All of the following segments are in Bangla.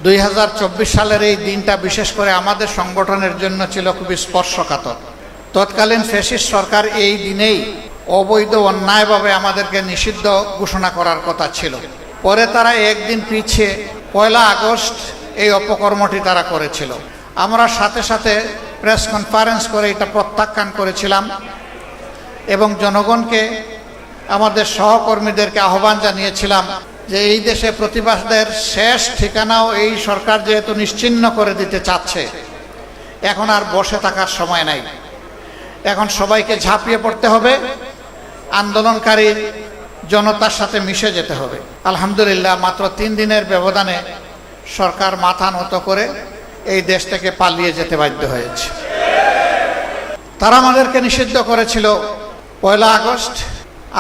2024 সালের এই দিনটা বিশেষ করে আমাদের সংগঠনের জন্য ছিল খুবই স্পর্শকাতর। তৎকালীন ফ্যাসিস্ট সরকার এই দিনেই অবৈধ অন্যায়ভাবে আমাদেরকে নিষিদ্ধ ঘোষণা করার কথা ছিল। পরে তারা একদিন পিছিয়ে 1 আগস্ট এই অপকর্মটি তারা করেছিল। আমরা সাথে সাথে প্রেস কনফারেন্স করে এটা প্রত্যাখ্যান করেছিলাম এবং জনগণকে, আমাদের সহকর্মীদেরকে আহ্বান জানিয়েছিলাম যে এই দেশে প্রতিবাদের শেষ ঠিকানাও এই সরকার যেহেতু নিশ্চিহ্ন করে দিতে চাচ্ছে, এখন আর বসে থাকার সময় নাই। এখন সবাইকে ঝাঁপিয়ে পড়তে হবে, আন্দোলনকারী জনতার সাথে মিশে যেতে হবে। আলহামদুলিল্লাহ, মাত্র 3 দিনের ব্যবধানে সরকার মাথা নত করে এই দেশ থেকে পালিয়ে যেতে বাধ্য হয়েছে। তারা আমাদেরকে নিষিদ্ধ করেছিল 1 আগস্ট,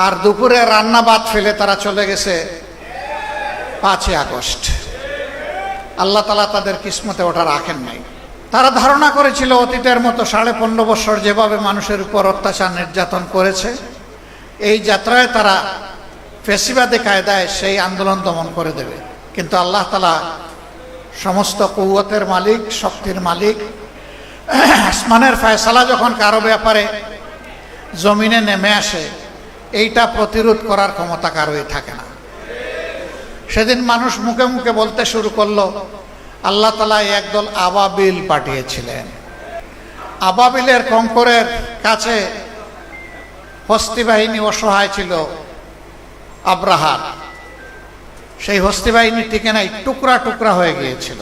আর দুপুরে রান্না ভাত ফেলে তারা চলে গেছে 5 আগস্ট। আল্লাহ তাআলা তাদের কিসমতে ওটা রাখেন নাই। তারা ধারণা করেছিল অতীতের মতো 15.5 বছর যেভাবে মানুষের উপর অত্যাচার নির্যাতন করেছে, এই যাত্রায় তারা ফ্যাসিবাদী কায়দায় সেই আন্দোলন দমন করে দেবে। কিন্তু আল্লাহ তাআলা সমস্ত কুওয়াতের মালিক, শক্তির মালিক, আসমানের ফয়সালা যখন কারো ব্যাপারে জমিনে নেমে আসে, এইটা প্রতিরোধ করার ক্ষমতা কারোই থাকে না। সেদিন মানুষ মুখে মুখে বলতে শুরু করলো, আল্লাহ তাআলা একদল আবাবিল পাঠিয়েছিলেন। আবাবিলের কঙ্করের কাছে হস্তি বাহিনী অসহায় ছিল আব্রাহার। সেই হস্তি বাহিনী টিকে নাই, টুকরা টুকরা হয়ে গিয়েছিল।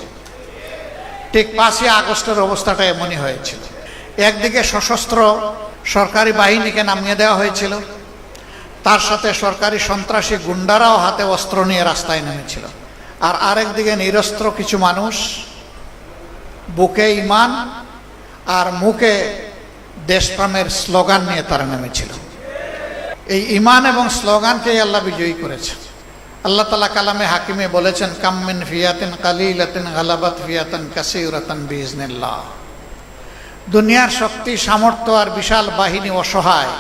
ঠিক 5 আগস্টের অবস্থাটা এমনই হয়েছিল। একদিকে সশস্ত্র সরকারি বাহিনীকে নামিয়ে দেওয়া হয়েছিল, তার সাথে সরকারি সন্ত্রাসী গুন্ডারাও হাতে অস্ত্র নিয়ে রাস্তায় নেমেছিল। আর আরেকদিকে নিরস্ত্র কিছু মানুষ বুকে ঈমান আর মুখে দেশপ্রেমের স্লোগান নিয়ে তারা নেমেছিল। এই ঈমান এবং স্লোগানকেই আল্লাহ বিজয়ী করেছে। আল্লাহ তাআলা কালামে হাকিমে বলেছেন, কাম মিন ফিয়াতিন কালিলাতিন গালাবাত ফিয়াতান কাসীরাতান বিইজনিল্লাহ। দুনিয়ার শক্তি, সামর্থ্য আর বিশাল বাহিনী অসহায়,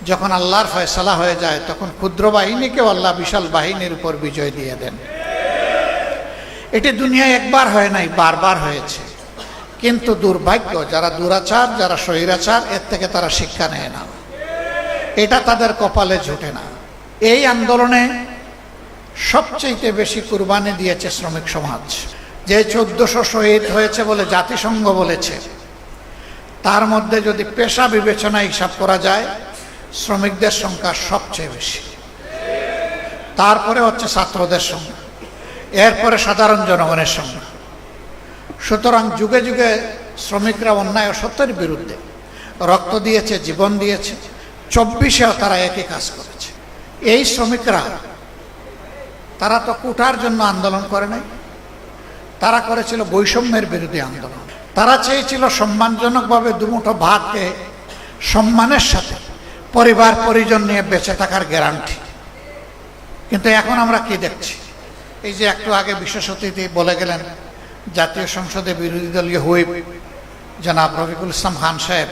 যখন আল্লাহর ফয়সালা হয়ে যায় তখন ক্ষুদ্র বাহিনীকেও আল্লাহ বিশাল বাহিনীর উপর বিজয় দিয়ে দেন। এটি দুনিয়ায় একবার হয় নাই, বারবার হয়েছে। কিন্তু দুর্ভাগ্য, যারা দুরাচার, যারা স্বৈরাচার, এর থেকে তারা শিক্ষা নেয় না, এটা তাদের কপালে জোটে না। এই আন্দোলনে সবচেয়ে বেশি কুরবানি দিয়েছে শ্রমিক সমাজ। যে 1400 শহীদ হয়েছে বলে জাতিসংঘ বলেছে, তার মধ্যে যদি পেশা বিবেচনায় হিসাব করা যায়, শ্রমিকদের সংখ্যা সবচেয়ে বেশি। তারপরে হচ্ছে ছাত্রদের সংখ্যা, এরপরে সাধারণ জনগণের সংখ্যা। সুতরাং যুগে যুগে শ্রমিকরা অন্যায় ও সত্যের বিরুদ্ধে রক্ত দিয়েছে, জীবন দিয়েছে। 24-এও তারা একই কাজ করেছে। এই শ্রমিকরা, তারা তো কোটার জন্য আন্দোলন করে নাই, তারা করেছিল বৈষম্যের বিরোধী আন্দোলন। তারা চেয়েছিল সম্মানজনকভাবে দুমুঠো ভাতকে সম্মানের সাথে পরিবার পরিজন নিয়ে বেঁচে থাকার গ্যারান্টি। কিন্তু এখন আমরা কি দেখছি? এই যে একটু আগে বিশেষ অতিথি বলে গেলেন, জাতীয় সংসদে বিরোধী দলীয় হুইপ জনাব রফিকুল ইসলাম খান সাহেব,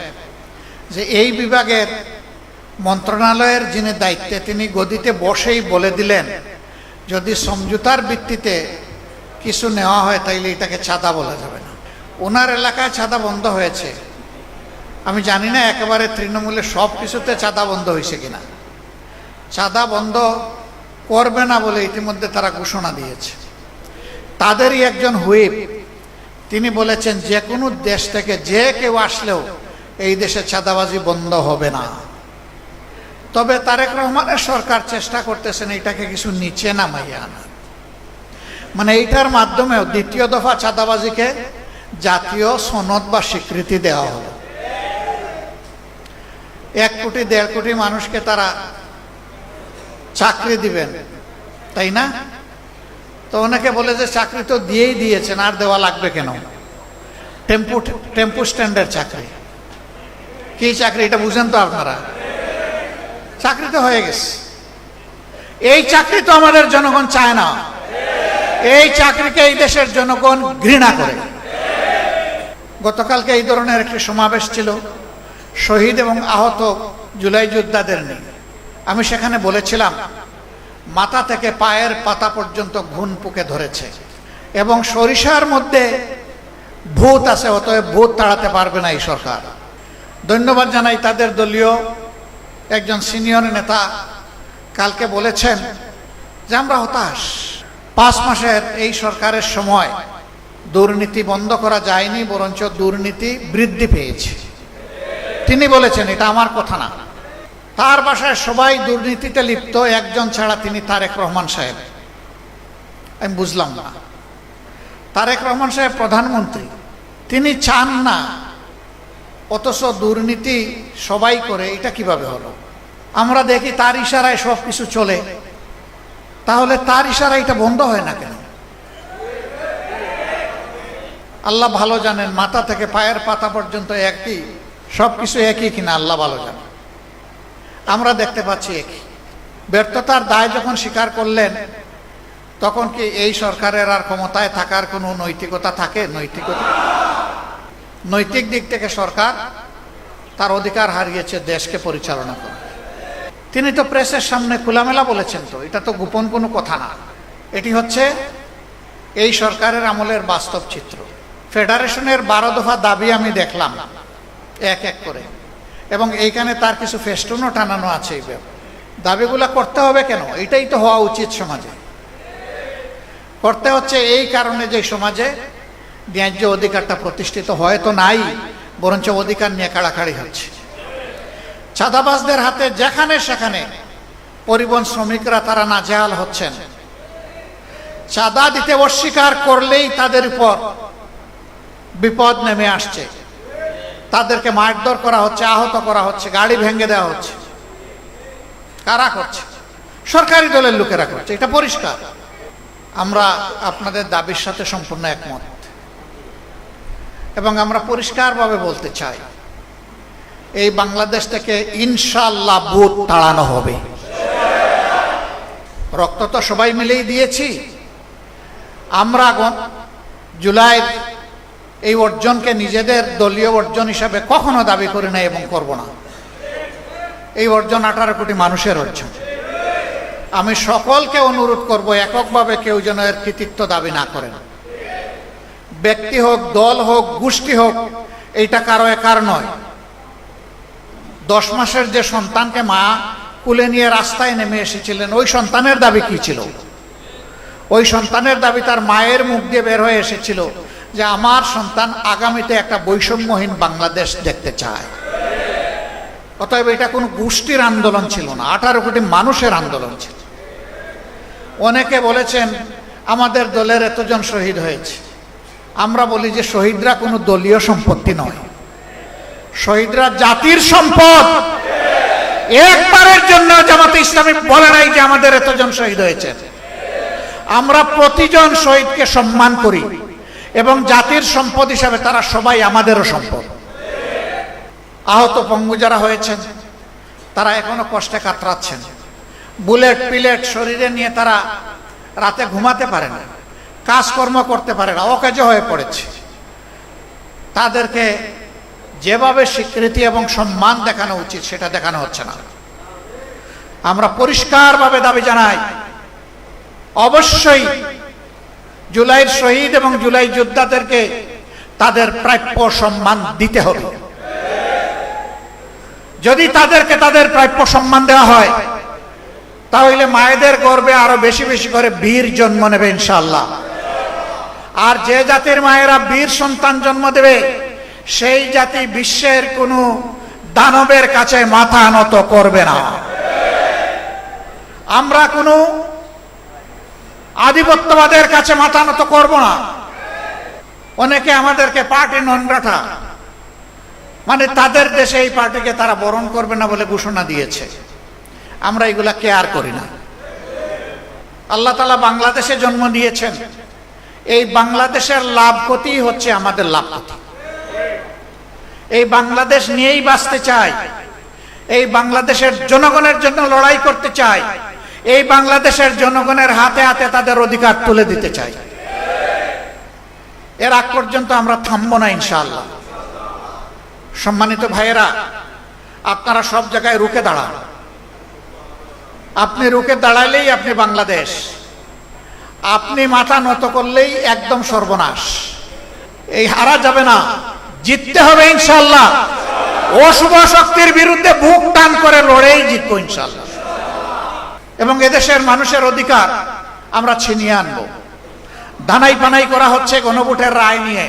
যে এই বিভাগের মন্ত্রণালয়ের যিনি দায়িত্বে, তিনি গদিতে বসেই বলে দিলেন, যদি সমঝোতার ভিত্তিতে কিছু নেওয়া হয় তাইলে এটাকে চাঁদা বলা যাবে না। ওনার এলাকায় চাঁদা বন্ধ হয়েছে। আমি জানি না একেবারে তৃণমূলের সব কিছুতে চাঁদা বন্ধ হয়েছে কিনা। চাঁদা বন্ধ করবে না বলে ইতিমধ্যে তারা ঘোষণা দিয়েছে। তাদেরই একজন হুইপ, তিনি বলেছেন যে কোনো দেশ থেকে যে কেউ আসলেও এই দেশে চাঁদাবাজি বন্ধ হবে না। তবে তারেক রহমানের সরকার চেষ্টা করতেছেন এটাকে কিছু নিচে নামাইয়া আনার, মানে এইটার মাধ্যমেও দ্বিতীয় দফা চাঁদাবাজিকে জাতীয় সনদ বা স্বীকৃতি দেওয়া হলো। 1 কোটি 1.5 কোটি মানুষকে তারা চাকরি দিবেন, তাই না? তো অনেকে বলে যে চাকরি তো দিয়েই দিয়েছেন, আর দেওয়া লাগবে কেন? টেম্পু স্ট্যান্ডের চাকরি। কি চাকরি এটা বুঝেন তো আপনারা? চাকরি তো হয়ে গেছে। এই চাকরি তো আমাদের জনগণ চায় না। এই চাকরিকে এই দেশের জনগণ ঘৃণা করে। গতকালকে এই ধরনের একটি সমাবেশ ছিল শহীদ এবং আহত জুলাই যোদ্ধাদের নিয়ে। আমি সেখানে বলেছিলাম, মাথা থেকে পায়ের পাতা পর্যন্ত ঘুণ পুকে ধরেছে। এবং সরিষার মধ্যে ভূত আছে, অতএব ভূত তাড়াতে পারবে না এই সরকার। ধন্যবাদ জানাই তাদের দলীয় একজন সিনিয়র নেতা কালকে বলেছেন যে আমরা হতাশ, 5 মাসের এই সরকারের সময় দুর্নীতি বন্ধ করা যায়নি, বরঞ্চ দুর্নীতি বৃদ্ধি পেয়েছে। তিনি বলেছেন, এটা আমার কথা না। তার বাসায় সবাই দুর্নীতিতে লিপ্ত, একজন ছাড়া তিনি তারেক রহমান সাহেব। আমি বুঝলাম না, তারেক রহমান সাহেব প্রধানমন্ত্রী, তিনি চান না অথচ দুর্নীতি সবাই করে, এটা কিভাবে হলো? আমরা দেখি তার ইশারায় সব কিছু চলে, তাহলে তার ইশারায় এটা বন্ধ হয় না কেন? আল্লাহ ভালো জানেন, মাথা থেকে পায়ের পাতা পর্যন্ত একই, সব কিছু একই কিনা আল্লাহ ভালো জানেন। আমরা দেখতে পাচ্ছি একই। ব্যর্থতার দায় যখন স্বীকার করলেন, তখন কি এই সরকারের আর ক্ষমতায় থাকার কোনো নৈতিকতা থাকে? নৈতিক দিক থেকে সরকার তার অধিকার হারিয়েছে দেশকে পরিচালনা করে। তিনি তো প্রেসের সামনে খোলামেলা বলেছেন, তো এটা তো গোপন কোনো কথা না, এটি হচ্ছে এই সরকারের আমলের বাস্তব চিত্র। ফেডারেশনের 12 দফা দাবি আমি দেখলাম এক এক করে, এবং এইখানে তার কিছু ফেস্টুনও টানানো আছে। এই দাবিগুলো করতে হবে কেন? এটাই তো হওয়া উচিত সমাজে। করতে হচ্ছে এই কারণে যে সমাজে ন্যায্য অধিকারটা প্রতিষ্ঠিত হয়তো নাই, বরঞ্চ অধিকার নিয়ে কাড়াকাড়ি হচ্ছে। চাঁদাবাজদের হাতে যেখানে সেখানে পরিবহন শ্রমিকরা তারা নাজেহাল হচ্ছেন। চাঁদা দিতে অস্বীকার করলেই তাদের উপর বিপদ নেমে আসছে, তাদেরকে মারধর করা হচ্ছে, আহত করা হচ্ছে, গাড়ি ভেঙে দেওয়া হচ্ছে। কারা করছে? সরকারি দলের লোকেরা করছে, এটা পরিষ্কার। আমরা আপনাদের দাবির সাথে সম্পূর্ণ একমত, এবং আমরা পরিষ্কারভাবে বলতে চাই, এই বাংলাদেশ থেকে ইনশাআল্লাহ ভূত তাড়ানো হবে। রক্ত তো সবাই মিলেই দিয়েছি। আমরা জুলাইয়ের এই অর্জনকে নিজেদের দলীয় অর্জন হিসাবে কখনো দাবি করি না এবং করব না। এই অর্জন 18 কোটি মানুষের অর্জন। আমি সকলকে অনুরোধ করব, এককভাবে কেউ যেন এর কৃতিত্ব দাবি না করেন। ব্যক্তি হোক, দল হোক, গোষ্ঠী হোক, এইটা কারো একার নয়। 10 মাসের যে সন্তানকে মা কুলে নিয়ে রাস্তায় নেমে এসেছিলেন, ওই সন্তানের দাবি কি ছিল? ওই সন্তানের দাবি তার মায়ের মুখ দিয়ে বের হয়ে এসেছিল যে আমার সন্তান আগামীতে একটা বৈষম্যহীন বাংলাদেশ দেখতে চায়। অতএব এটা কোনো গোষ্ঠীর আন্দোলন ছিল না, 18 কোটি মানুষের আন্দোলন ছিল। অনেকে বলেছেন আমাদের দলের এতজন শহীদ হয়েছে। আমরা বলি যে শহীদরা কোনো দলীয় সম্পত্তি নয়, শহীদরা জাতির সম্পদ। একবারের জন্য জামাতে ইসলামী বলে নাই যে আমাদের এতজন শহীদ হয়েছে। আমরা প্রতিজন শহীদকে সম্মান করি এবং জাতির সম্পদ হিসাবে তারা সবাই আমাদেরও সম্পদ। আহত পঙ্গু যারা হয়েছেন তারা এখনো কষ্টে কাতরাচ্ছেন। বুলেট পিলেট শরীরে নিয়ে তারা রাতে ঘুমাতে পারে না, কাজকর্ম করতে পারে না, অকাজ হয়ে পড়েছে। তাদেরকে যেভাবে স্বীকৃতি এবং সম্মান দেখানো উচিত সেটা দেখানো হচ্ছে না। আমরা পরিষ্কারভাবে দাবি জানাই, অবশ্যই জুলাইয়ের শহীদ এবং জুলাই যোদ্ধাদেরকে তাদের প্রাপ্য সম্মান দিতে হবে। যদি তাদেরকে তাদের প্রাপ্য সম্মান দেওয়া হয়, তাহলে মায়েদের গর্ভে আরো বেশি বেশি করে বীর জন্ম নেবে ইনশাআল্লাহ। আর যে জাতির মায়েরা বীর সন্তান জন্ম দেবে, সেই জাতি বিশ্বের কোনো দানবের কাছে মাথা নত করবে না। আমরা কোনো আধিপত্যবাদের কাছে মাথা নত করব না। অনেকে আমাদেরকে পার্টি ননগ্রাটা, মানে তাদের দেশে এই পার্টিকে তারা বরণ করবে না বলে ঘোষণা দিয়েছে। আমরা এগুলা কেয়ার করি না। আল্লাহ তাআলা বাংলাদেশে জন্ম দিয়েছেন, এই বাংলাদেশের লাভ ক্ষতি হচ্ছে আমাদের লাভ ক্ষতি। এই বাংলাদেশ নিয়েই বাঁচতে চাই, এই বাংলাদেশের জনগণের জন্য লড়াই করতে চাই, এই বাংলাদেশের জনগণের হাতে হাতে তাদের অধিকার তুলে দিতে চাই। এর আগ পর্যন্ত আমরা থামবো না ইনশাআল্লাহ। সম্মানিত ভাইয়েরা, আপনারা সব জায়গায় রুখে দাঁড়ান। আপনি রুখে দাঁড়ালেই আপনি বাংলাদেশ। আপনি মাথা নত করলেই একদম সর্বনাশ। এই হারা যাবে না, জিততে হবে ইনশাআল্লাহ। অশুভ শক্তির বিরুদ্ধে বুক টান করে লড়েই জিতবো ইনশাআল্লাহ। এবং এদেশের মানুষের অধিকার আমরা ছিনিয়ে আনবো। ধানাই পানাই করা হচ্ছে গণভোটের রায় নিয়ে।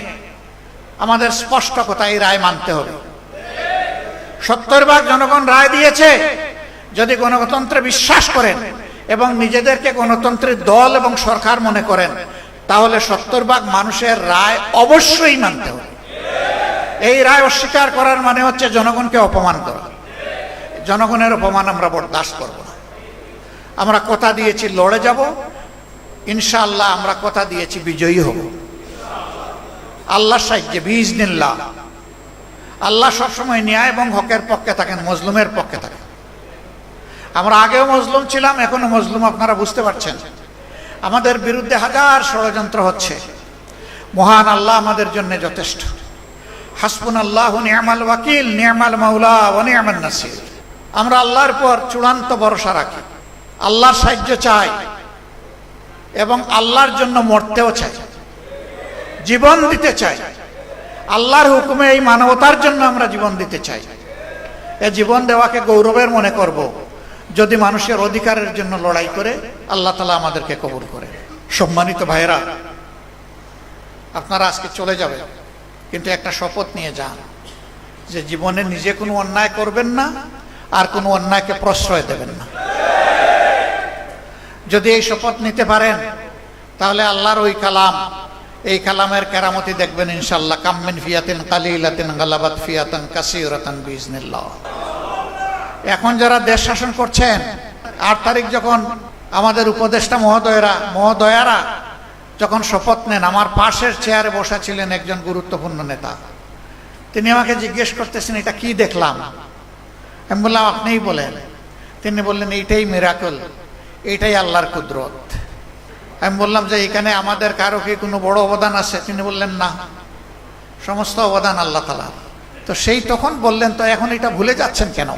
আমাদের স্পষ্ট কথা, এই রায় মানতে হবে। 70% জনগণ রায় দিয়েছে। যদি গণতন্ত্রে বিশ্বাস করেন এবং নিজেদেরকে গণতন্ত্রের দল এবং সরকার মনে করেন, তাহলে 70% মানুষের রায় অবশ্যই মানতে হবে। এই রায় অস্বীকার করার মানে হচ্ছে জনগণকে অপমান করা। জনগণের অপমান আমরা বরদাস্ত করব না। আমরা কথা দিয়েছি লড়ে যাব ইনশাআল্লাহ। আমরা কথা দিয়েছি বিজয়ী হব আল্লাহর সাহায্যে বিইজনিল্লাহ। আল্লাহ সবসময় ন্যায় এবং হকের পক্ষে থাকেন, মজলুমের পক্ষে থাকেন। আমরা আগেও মজলুম ছিলাম, এখনো মজলুম, আপনারা বুঝতে পারছেন। আমাদের বিরুদ্ধে হাজার ষড়যন্ত্র হচ্ছে। মহান আল্লাহ আমাদের জন্য যথেষ্ট। হাসবুনাল্লাহু নি'মাল ওয়াকিল, নি'মাল মাওলা ওয়া নি'মান নাসির। আমরা আল্লাহর উপর চূড়ান্ত ভরসা রাখি, আল্লাহর সাহায্য চাই এবং আল্লাহর জন্য মরতেও চাই, জীবন দিতে চাই। আল্লাহর হুকুমে এই মানবতার জন্য আমরা জীবন দিতে চাই। এই জীবন দেওয়াকে গৌরবের মনে করব যদি মানুষের অধিকারের জন্য লড়াই করে আল্লাহ তাআলা আমাদেরকে কবুল করে। সম্মানিত ভাইয়েরা, আপনারা আজকে চলে যাবেন, কিন্তু একটা শপথ নিয়ে যান যে জীবনে নিজে কোনো অন্যায় করবেন না, আর কোনো অন্যায়কে প্রশ্রয় দেবেন না। যদি এই শপথ নিতে পারেন, তাহলে আল্লাহর ওই কালাম, এই কালামের কেরামতি দেখবেন ইনশাআল্লাহ। কাম মিন ফিয়াতিন কালিলাতিন গালাবাত ফিয়াতান কাসীরাতান বিইজনিল্লাহ। এখন যারা দেশ শাসন করছেন, 8 তারিখ যখন আমাদের উপদেষ্টা মহোদয়ারা যখন শপথ নেন, আমার পাশের চেয়ারে বসা ছিলেন একজন গুরুত্বপূর্ণ নেতা। তিনি আমাকে জিজ্ঞেস করতেছেন, এটা কি দেখলাম? আমি বললাম, আপনিই বলেন। তিনি বললেন, এইটাই মিরাকল, এইটাই আল্লাহর কুদরত। আমি বললাম যে এখানে আমাদের কারো কি কোনো বড় অবদান আছে? তিনি বললেন, না, সমস্ত অবদান আল্লাহ তাআলার। তো সেই তখন বললেন, তো এখন এটা ভুলে যাচ্ছেন কেন?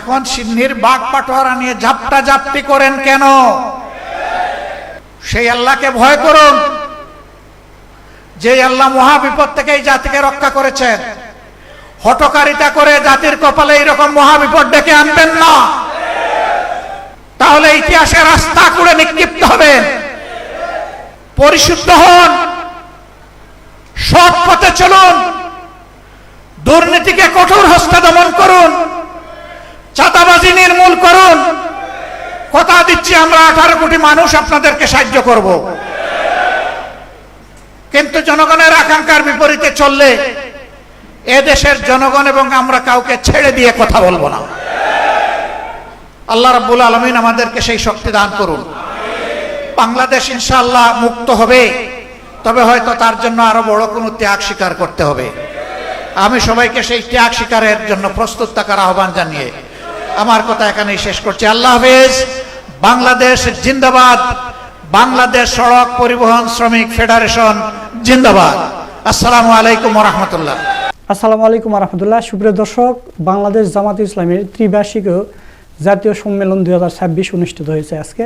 এখন সিন্নির বাঘ পাটোয়ারা নিয়ে ঝাপটা ঝাপটি করেন কেন? সেই আল্লাহকে ভয় করুন, যে আল্লাহ মহা বিপদ থেকে এই জাতিকে রক্ষা করেছেন। হঠকারিতা করে জাতির কপালে এইরকম মহা বিপদ ডেকে আনবেন না, তাহলে ইতিহাসের রাস্তা করে নিক্ষিপ্ত হবেন। পরিশুদ্ধ হন, সৎ পথে চলুন, দুর্নীতিকে কঠোর হস্তে দমন করুন, চাঁদাবাজি নির্মূল করুন। কথা দিচ্ছি, আমরা 18 কোটি মানুষ আপনাদেরকে সাহায্য করব। কিন্তু জনগণের আকাঙ্ক্ষার বিপরীতে চললে এদেশের জনগণ এবং আমরা কাউকে ছেড়ে দিয়ে কথা বলবো না। আল্লাহ রাব্বুল আলামিন আমাদেরকে সেই শক্তি দান করুন। বাংলাদেশ ইনশাআল্লাহ মুক্ত হবে, তবে হয়তো তার জন্য আরো বড় কোনো ত্যাগ স্বীকার করতে হবে। আমি সবাইকে সেই ত্যাগ স্বীকারের জন্য প্রস্তুত থাকার আহ্বান জানিয়ে আমার কথা এখানেই শেষ করছি। আল্লাহ হাফেজ। বাংলাদেশ জিন্দাবাদ। বাংলাদেশ সড়ক পরিবহন শ্রমিক ফেডারেশন জিন্দাবাদ। আসসালামু আলাইকুম ওয়া রাহমাতুল্লাহ। আসসালামু আলাইকুম ওয়া রাহমাতুল্লাহ। সুপ্রিয় দর্শক, বাংলাদেশ জামাতে ইসলামীর ত্রিবার্ষিক জাতীয় সম্মেলন 2026 অনুষ্ঠিত হয়েছে আজকে।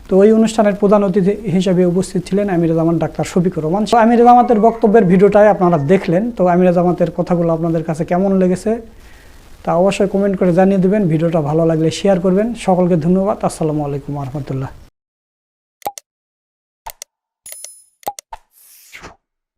তো ওই অনুষ্ঠানের প্রধান অতিথি হিসেবে উপস্থিত ছিলেন আমিরে জামাত ডাক্তার শফিকুর রহমান। আমিরে জামাতের বক্তব্যের ভিডিওটাই আপনারা দেখলেন। তো আমিরে জামাতের কথাগুলো আপনাদের কাছে কেমন লেগেছে তা অবশ্যই কমেন্ট করে জানিয়ে দেবেন। ভিডিওটা ভালো লাগলে শেয়ার করবেন। সকলকে ধন্যবাদ। আসসালামু আলাইকুম ওয়া রাহমাতুল্লাহ।